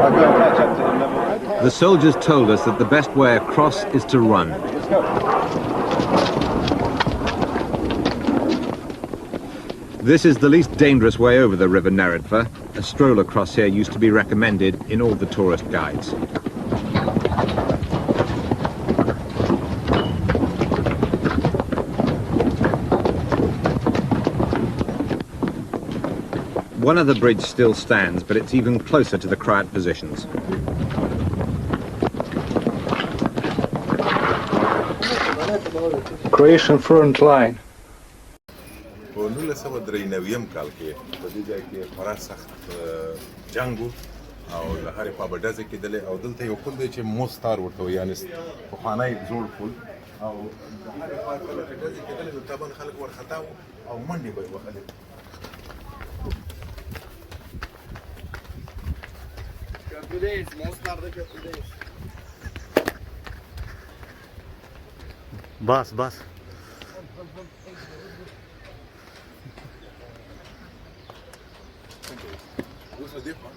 The soldiers told us that the best way across is to run. This is the least dangerous way over the River Neretva. A stroll across here used to be recommended in all the tourist guides. One of the bridge still stands, but it's even closer to the Croat positions. Croatian front line. په 1993 کال کې په دې ځای کې خورا سخت جنګ او له هرې خوا به ډزې کېدلې او دلته یو پل دی چې موستار ورته وایي یعنې پخوانی زوړ پل او د هرې خوا کله چې ډزې کېدلې نو طبعا خلک ورخطا وو او منډې به یې وهلې. بس بس اوس دې خوا